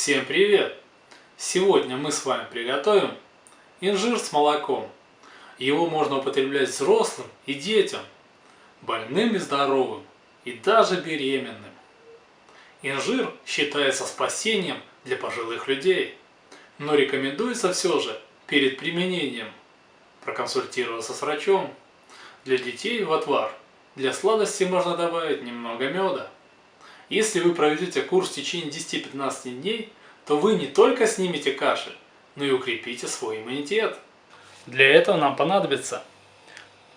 Всем привет! Сегодня мы с вами приготовим инжир с молоком. Его можно употреблять взрослым и детям, больным и здоровым, и даже беременным. Инжир считается спасением для пожилых людей, но рекомендуется все же перед применением проконсультироваться с врачом. Для детей в отвар для сладости можно добавить немного меда. Если вы проведете курс в течение 10-15 дней, то вы не только снимете кашель, но и укрепите свой иммунитет. Для этого нам понадобится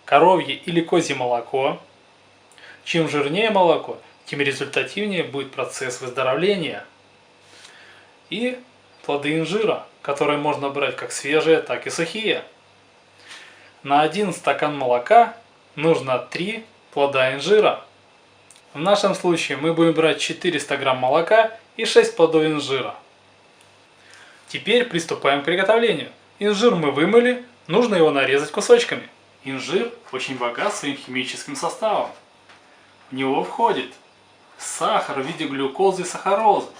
коровье или козье молоко. Чем жирнее молоко, тем результативнее будет процесс выздоровления. И плоды инжира, которые можно брать как свежие, так и сухие. На 1 стакан молока нужно 3 плода инжира. В нашем случае мы будем брать 400 грамм молока и 6 плодов инжира. Теперь приступаем к приготовлению. Инжир мы вымыли, нужно его нарезать кусочками. Инжир очень богат своим химическим составом. В него входит сахар в виде глюкозы и сахарозы,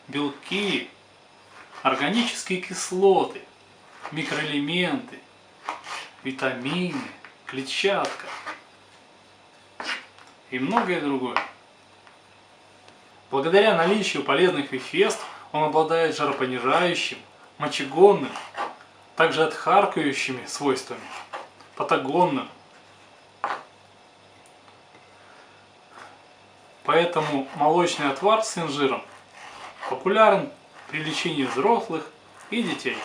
белки, органические кислоты, микроэлементы, витамины, клетчатка и многое другое. Благодаря наличию полезных веществ он обладает жаропонижающим, мочегонным, также отхаркивающими свойствами, патагонным. Поэтому молочный отвар с инжиром популярен при лечении взрослых и детей.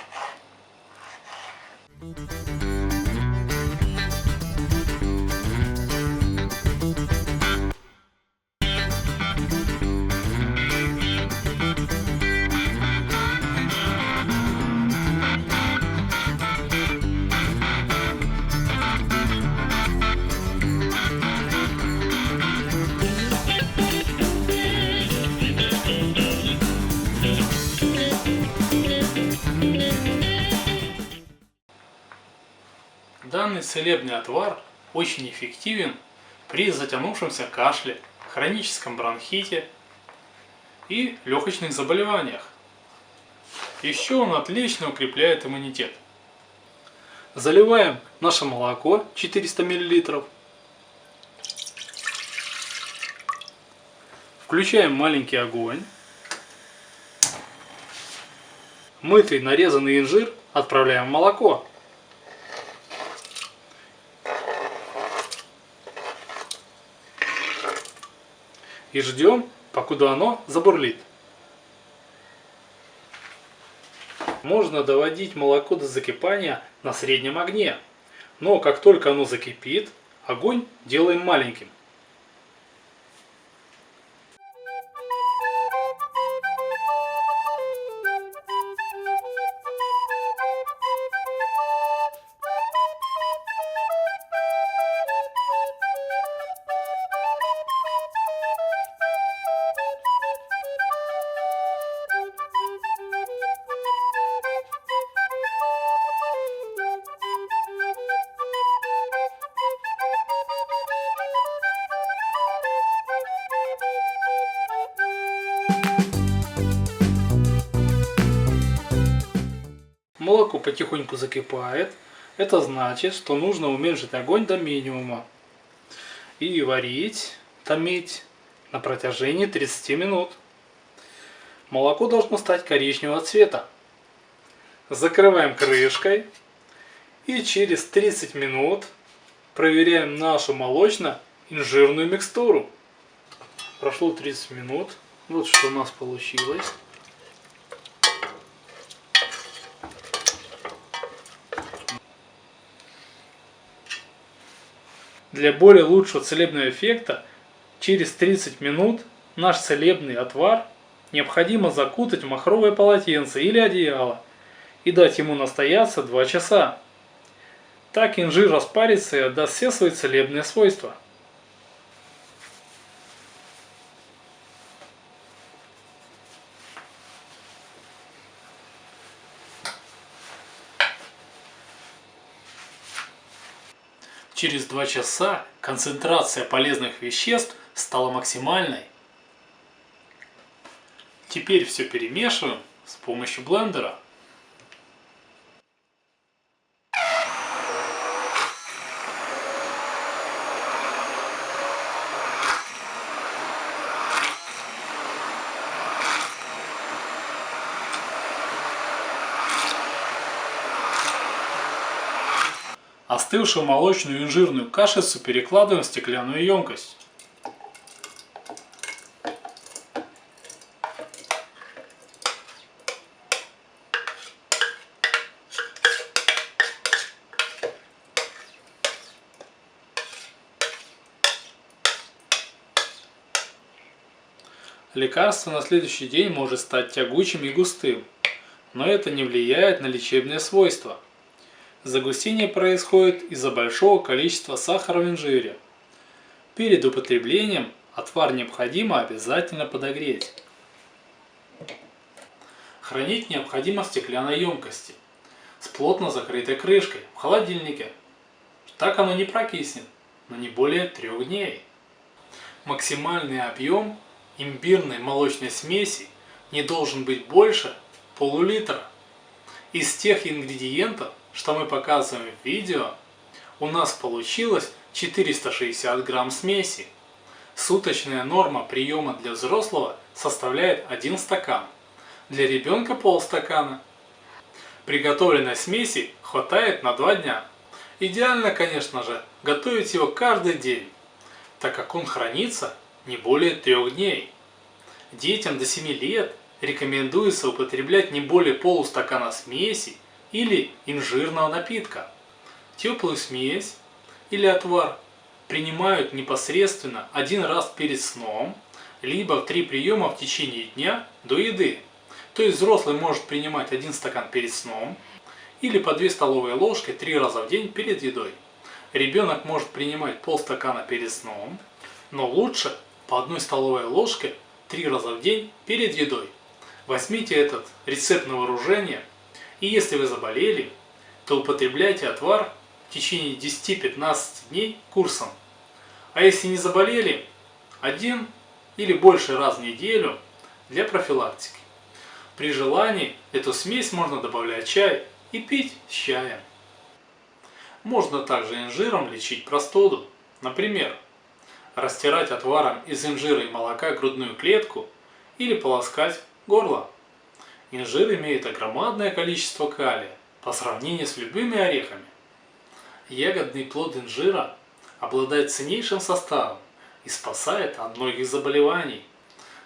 Данный целебный отвар очень эффективен при затянувшемся кашле, хроническом бронхите и легочных заболеваниях. Еще он отлично укрепляет иммунитет. Заливаем наше молоко 400 мл. Включаем маленький огонь. Мытый нарезанный инжир отправляем в молоко. И ждем, покуда оно забурлит. Можно доводить молоко до закипания на среднем огне, но как только оно закипит, огонь делаем маленьким. Молоко потихоньку закипает. Это значит, что нужно уменьшить огонь до минимума и варить, томить на протяжении 30 минут. Молоко должно стать коричневого цвета. Закрываем крышкой и через 30 минут проверяем нашу молочно-инжирную микстуру. Прошло 30 минут. Вот что у нас получилось. Для более лучшего целебного эффекта через 30 минут наш целебный отвар необходимо закутать в махровое полотенце или одеяло и дать ему настояться 2 часа. Так инжир распарится и отдаст все свои целебные свойства. Через 2 часа концентрация полезных веществ стала максимальной. Теперь все перемешиваем с помощью блендера. Остывшую молочную инжирную кашицу перекладываем в стеклянную емкость. Лекарство на следующий день может стать тягучим и густым, но это не влияет на лечебные свойства. Загустение происходит из-за большого количества сахара в инжире. Перед употреблением отвар необходимо обязательно подогреть. Хранить необходимо в стеклянной емкости с плотно закрытой крышкой в холодильнике. Так оно не прокиснет, но не более 3 дней. Максимальный объем имбирной молочной смеси не должен быть больше пол-литра. Из тех ингредиентов, что мы показываем в видео, у нас получилось 460 грамм смеси. Суточная норма приема для взрослого составляет 1 стакан, для ребенка полстакана. Приготовленной смеси хватает на 2 дня. Идеально, конечно же, готовить его каждый день, так как он хранится не более 3 дней. Детям до 7 лет рекомендуется употреблять не более полустакана смеси или инжирного напитка. Теплую смесь или отвар принимают непосредственно 1 раз перед сном, либо в 3 приема в течение дня до еды. То есть взрослый может принимать 1 стакан перед сном или по 2 столовые ложки 3 раза в день перед едой. Ребенок может принимать полстакана перед сном, но лучше по 1 столовой ложке 3 раза в день перед едой. Возьмите этот рецепт на вооружение, и если вы заболели, то употребляйте отвар в течение 10-15 дней курсом. А если не заболели, 1 или больше раз в неделю для профилактики. При желании эту смесь можно добавлять в чай и пить с чаем. Можно также инжиром лечить простуду. Например, растирать отваром из инжира и молока грудную клетку или полоскать горло. Инжир имеет огромное количество калия по сравнению с любыми орехами. Ягодный плод инжира обладает ценнейшим составом и спасает от многих заболеваний.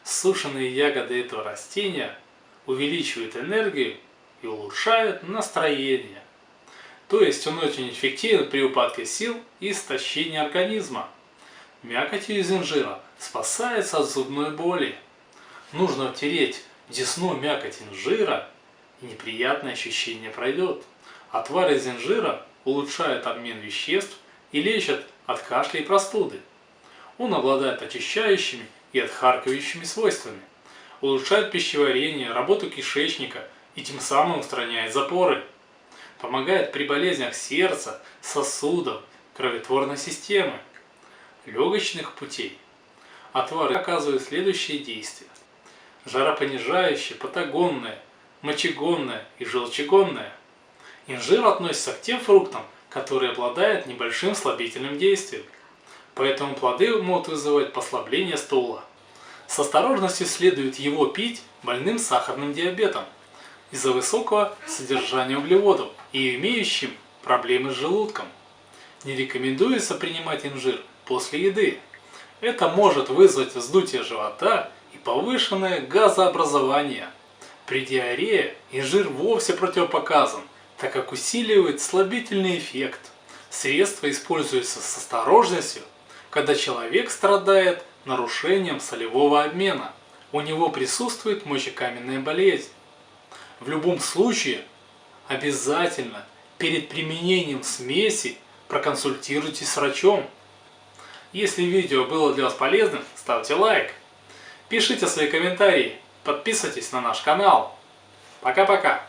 Сушеные ягоды этого растения увеличивают энергию и улучшают настроение. То есть он очень эффективен при упадке сил и истощении организма. Мякотью из инжира спасается от зубной боли. Нужно втереть в десну мякоть инжира, и неприятное ощущение пройдет. Отвар из инжира улучшает обмен веществ и лечит от кашля и простуды. Он обладает очищающими и отхаркивающими свойствами, улучшает пищеварение, работу кишечника и тем самым устраняет запоры. Помогает при болезнях сердца, сосудов, кроветворной системы, легочных путей. Отвары оказывают следующие действия: жаропонижающее, патагонное, мочегонное и желчегонное. Инжир относится к тем фруктам, которые обладают небольшим слабительным действием, поэтому плоды могут вызывать послабление стула. С осторожностью следует его пить больным сахарным диабетом из-за высокого содержания углеводов и имеющим проблемы с желудком. Не рекомендуется принимать инжир после еды. Это может вызвать вздутие живота и повышенное газообразование. При диарее инжир вовсе противопоказан, так как усиливает слабительный эффект. Средство используется с осторожностью, когда человек страдает нарушением солевого обмена. У него присутствует мочекаменная болезнь. В любом случае, обязательно перед применением смеси проконсультируйтесь с врачом. Если видео было для вас полезным, ставьте лайк, пишите свои комментарии, подписывайтесь на наш канал. Пока-пока!